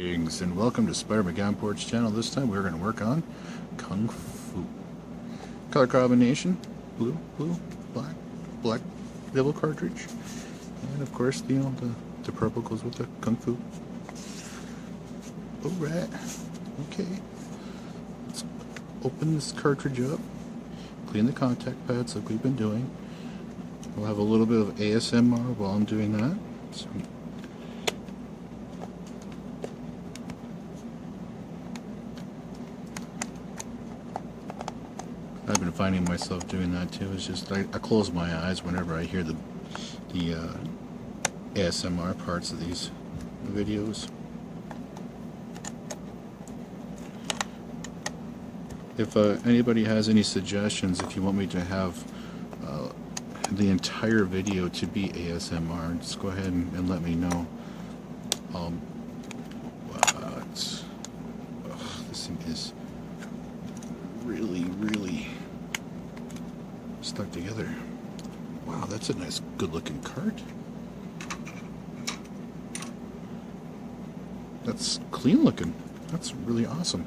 Greetings and welcome to Spider McGowanport's channel. This time we're going to work on Kung Fu. Color combination, blue, black, black double cartridge. And of course, the purple goes with the Kung Fu. Alright, okay. Let's open this cartridge up, clean the contact pads like we've been doing. We'll have a little bit of ASMR while I'm doing that. So, I've been finding myself doing that too. It's just I close my eyes whenever I hear the ASMR parts of these videos. If anybody has any suggestions, if you want me to have the entire video to be ASMR, just go ahead and let me know. This thing is really stuck together. Wow, that's a nice, good-looking cart. That's clean looking. That's really awesome.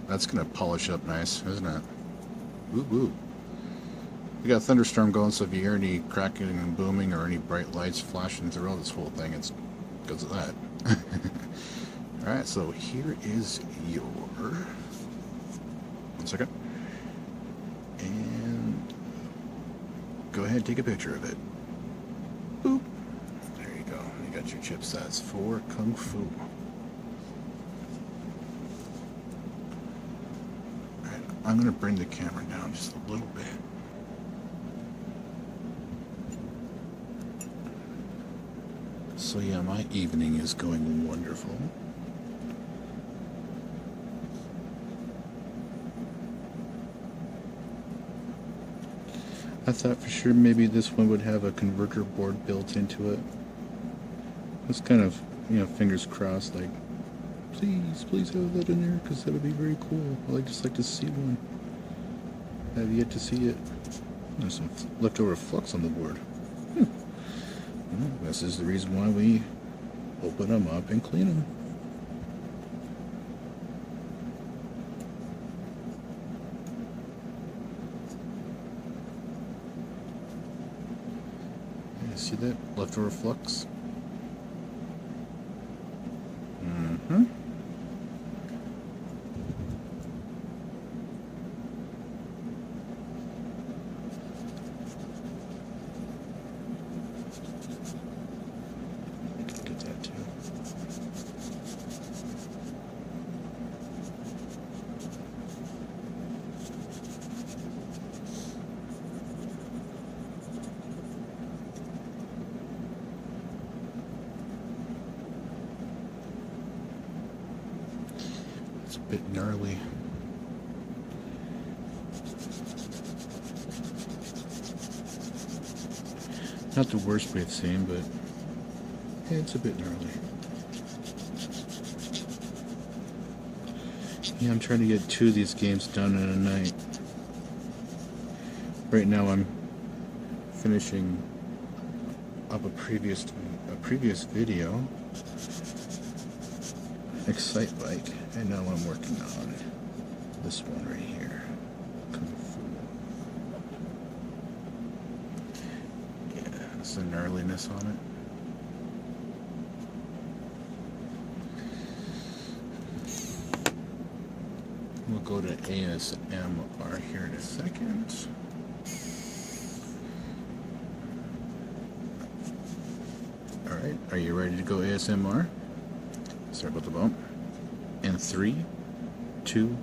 That's gonna polish up nice, isn't it? Woo woo. We got a thunderstorm going, so if you hear any cracking and booming or any bright lights flashing throughout this whole thing, it's because of that. Alright, so here is your... One second. And go ahead and take a picture of it. Boop. There you go. You got your chipsets for Kung Fu. Alright, I'm going to bring the camera down just a little bit. So yeah, my evening is going wonderful. I thought for sure maybe this one would have a converter board built into it. It's kind of, fingers crossed, like, please have that in there, because that would be very cool. I'd just like to see one. I've yet to see it. There's some leftover flux on the board. Well, this is the reason why we open them up and clean them. You see that? Leftover flux? Mm-hmm. It's a bit gnarly. Not the worst way of saying, but yeah, it's a bit gnarly. Yeah, I'm trying to get 2 of these games done in a night. Right now I'm finishing up a previous video, Excite Bike, and now I'm working on this one right here, Kung Fu. Yeah, there's some gnarliness on it. We'll go to ASMR here in a second. Alright, are you ready to go ASMR? Sorry about the bump. And 3, 2,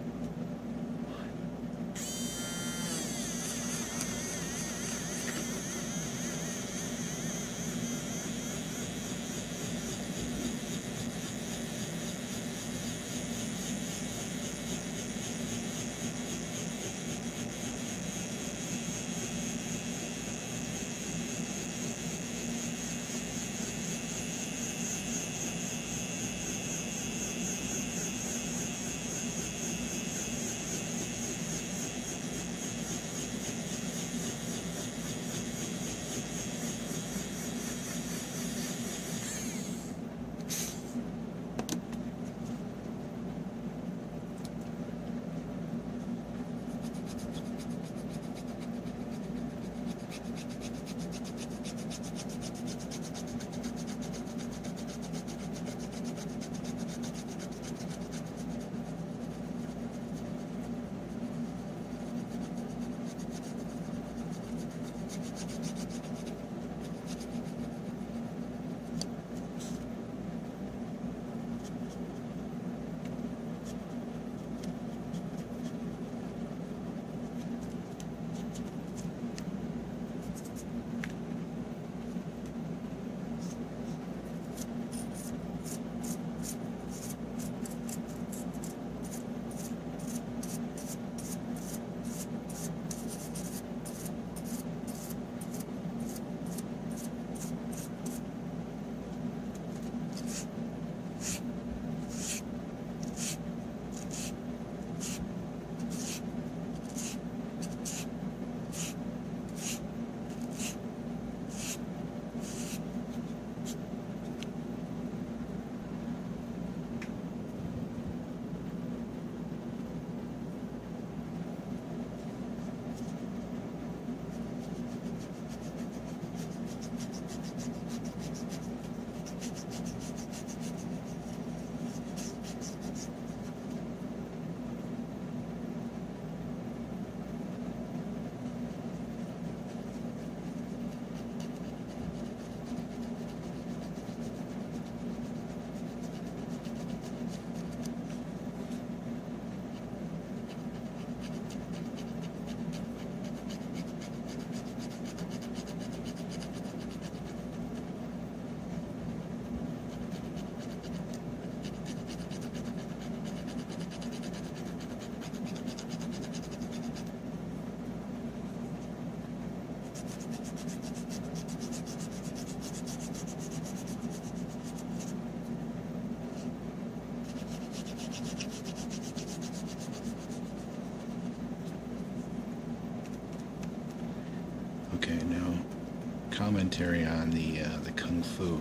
commentary on the Kung Fu.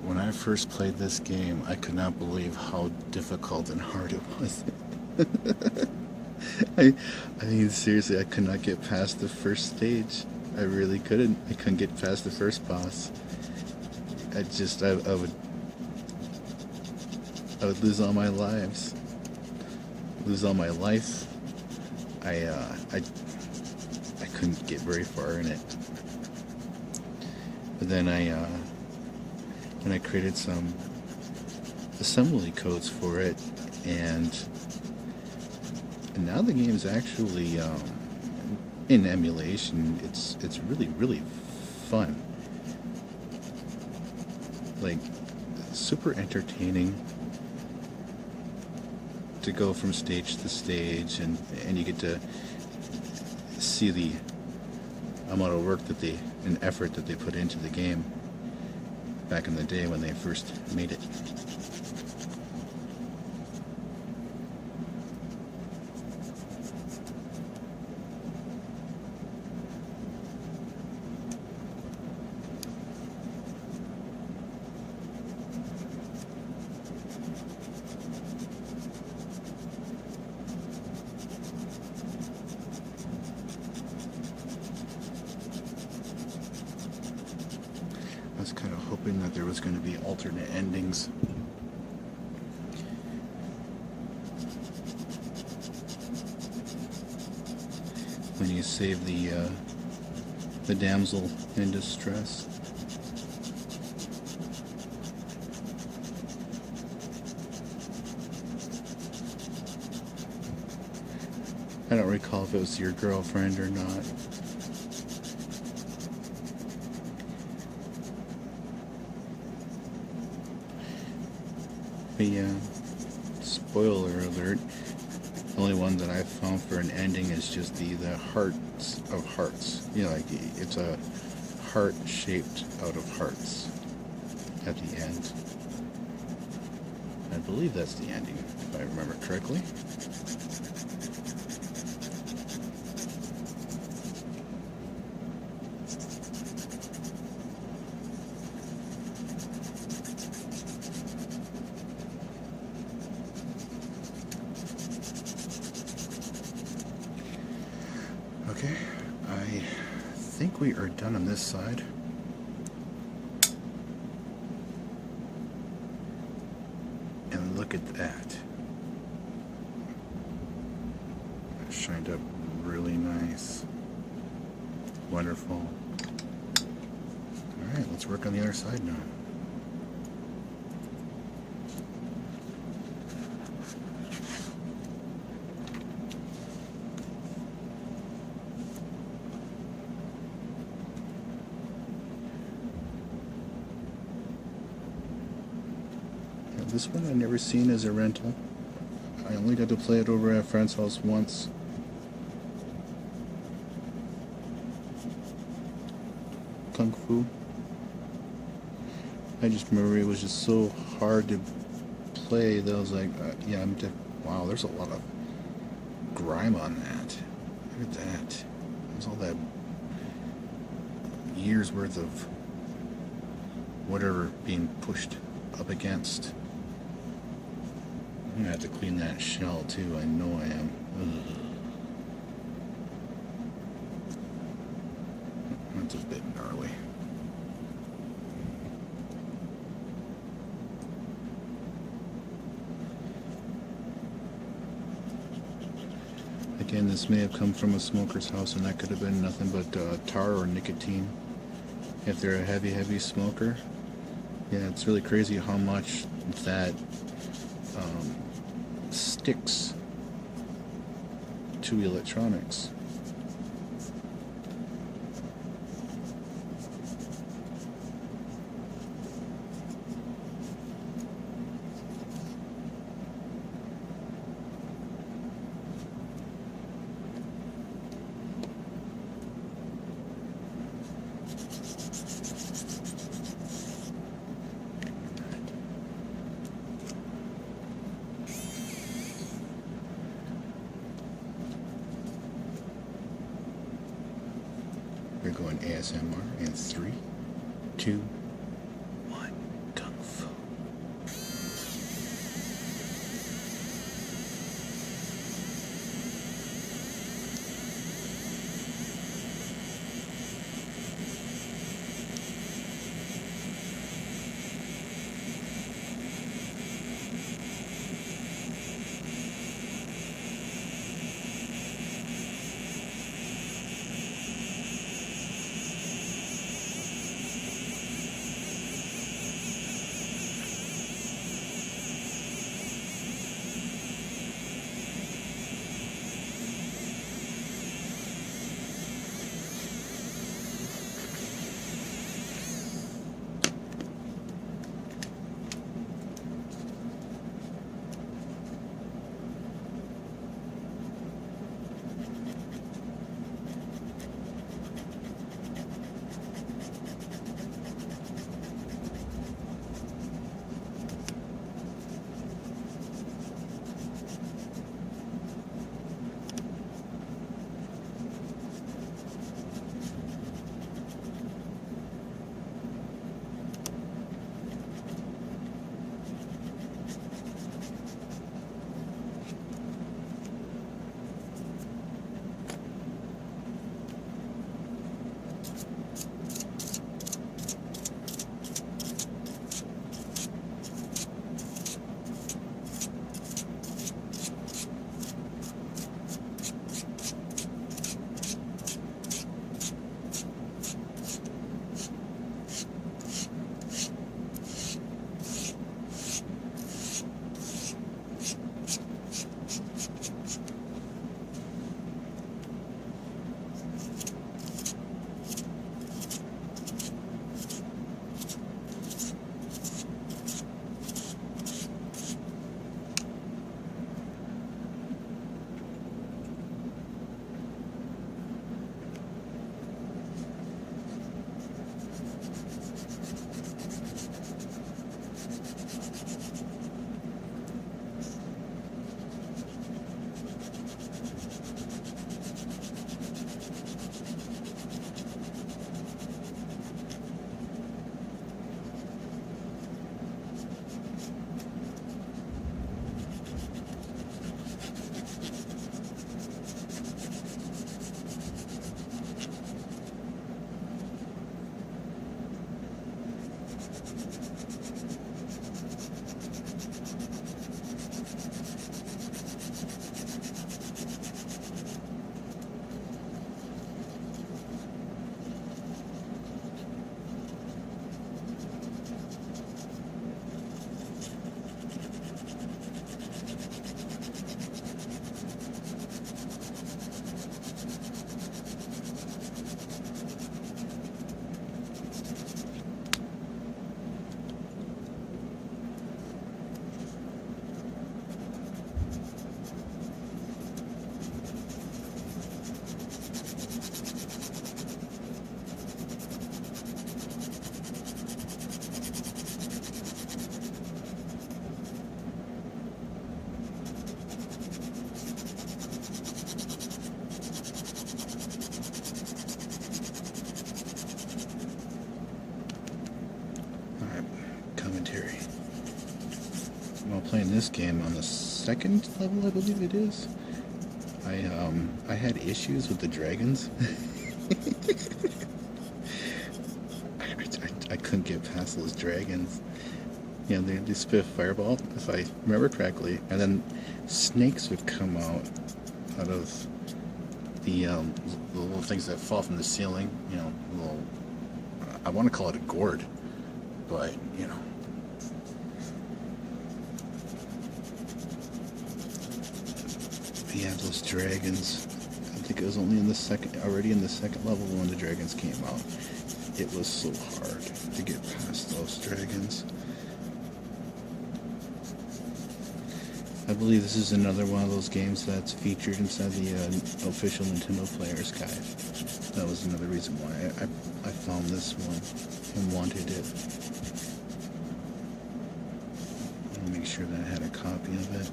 When I first played this game, I could not believe how difficult and hard it was. I mean, seriously, I could not get past the first stage. I really couldn't. I couldn't get past the first boss. I would lose all my lives. Lose all my life. I couldn't get very far in it. But then I created some assembly codes for it, and now the game's actually in emulation. It's really fun. Like, super entertaining to go from stage to stage, and you get to see the amount of work and effort that they put into the game back in the day when they first made it. I was kind of hoping that there was going to be alternate endings. When you save the damsel in distress. I don't recall if it was your girlfriend or not. Yeah, spoiler alert, the only one that I've found for an ending is just the hearts of hearts. You know, like it's a heart shaped out of hearts at the end. I believe that's the ending, if I remember correctly. Okay, I think we are done on this side. And look at that. It shined up really nice. Wonderful. Alright, let's work on the other side now. This one I never seen as a rental. I only got to play it over at a friend's house once. Kung Fu. I just remember it was just so hard to play that I was like, yeah, wow, there's a lot of grime on that. Look at that. There's all that years worth of whatever being pushed up against. I'm gonna have to clean that shell too, I know I am. Ugh. That's a bit gnarly. Again, this may have come from a smoker's house, and that could have been nothing but tar or nicotine. If they're a heavy smoker. Yeah, it's really crazy how much that sticks to electronics. We're going ASMR. In 3, 2, 1, kung fu. While playing this game on the second level, I believe it is, I had issues with the dragons. I couldn't get past those dragons. You know, they spit a fireball, if I remember correctly, and then snakes would come out of the little things that fall from the ceiling. You know, little, I want to call it a gourd, but you know. Yeah, those dragons. I think it was only already in the second level when the dragons came out. It was so hard to get past those dragons. I believe this is another one of those games that's featured inside the official Nintendo Player's Guide. That was another reason why I found this one and wanted it. I'll make sure that I had a copy of it.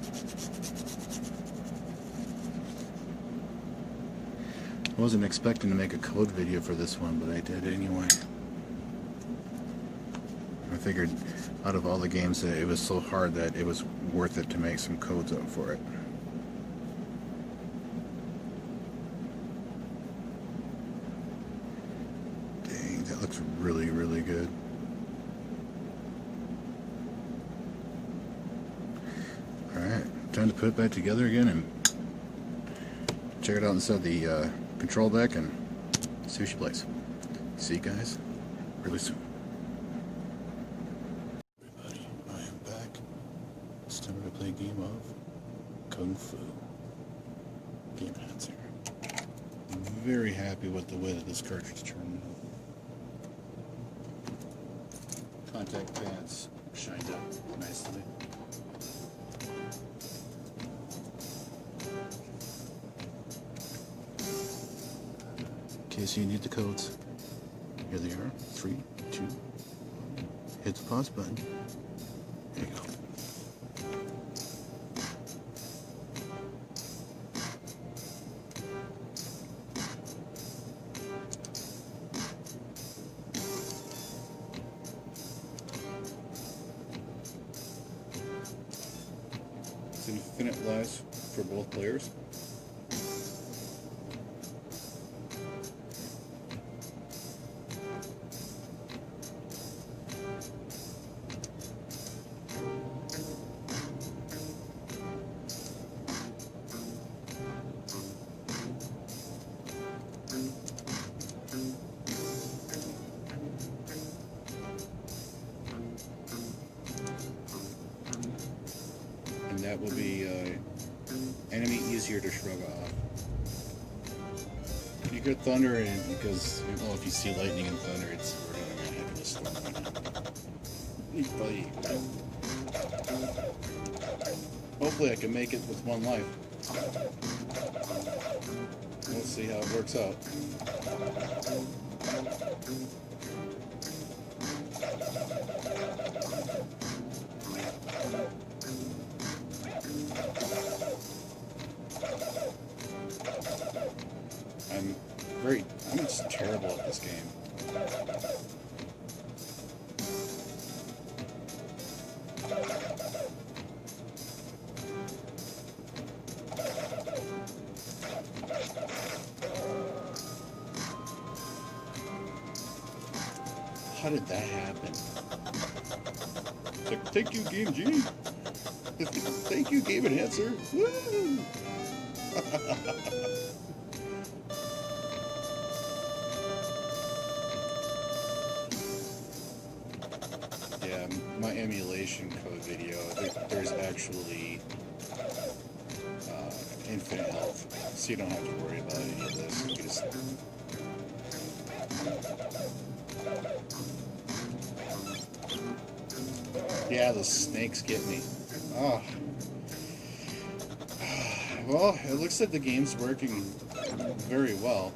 Wasn't expecting to make a code video for this one, but I did anyway. I figured out of all the games that it was so hard that it was worth it to make some codes up for it. Dang, that looks really, really good. Alright, time to put it back together again and check it out inside the control deck and see what she plays. See you guys really soon. Everybody, I am back. It's time to play a game of Kung Fu. Game enhancer. I'm very happy with the way that this cartridge turned out. Contact pads shined up nicely. Okay, so you need the codes. Here they are. 3, 2, 1. Hit the pause button. There you go. It's infinite lives for both players. And that will be enemy easier to shrug off. You get thunder, and because if you see lightning and thunder, we're gonna have this hopefully I can make it with one life. We'll see how it works out. I'm just terrible at this game. How did that happen? Like, thank you, Game Genie. Thank you, Game Enhancer. Woo! Yeah, my emulation code video, there's actually infinite health, so you don't have to worry about any of this. You just yeah, the snakes get me. Oh. Well, it looks like the game's working very well.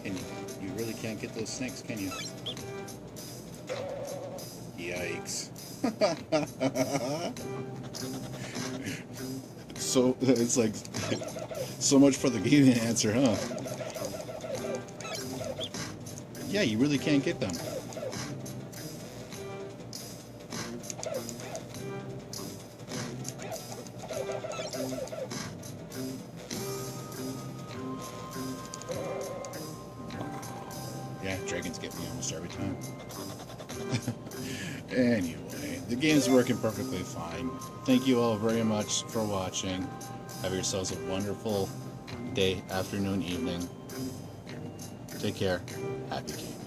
And you really can't get those snakes, can you? Yikes. So, it's like, so much for the game enhancer, huh? Yeah, you really can't get them. Yeah, dragons get me almost every time. Anyway, the game's working perfectly fine. Thank you all very much for watching. Have yourselves a wonderful day, afternoon, evening. Take care. Happy gaming.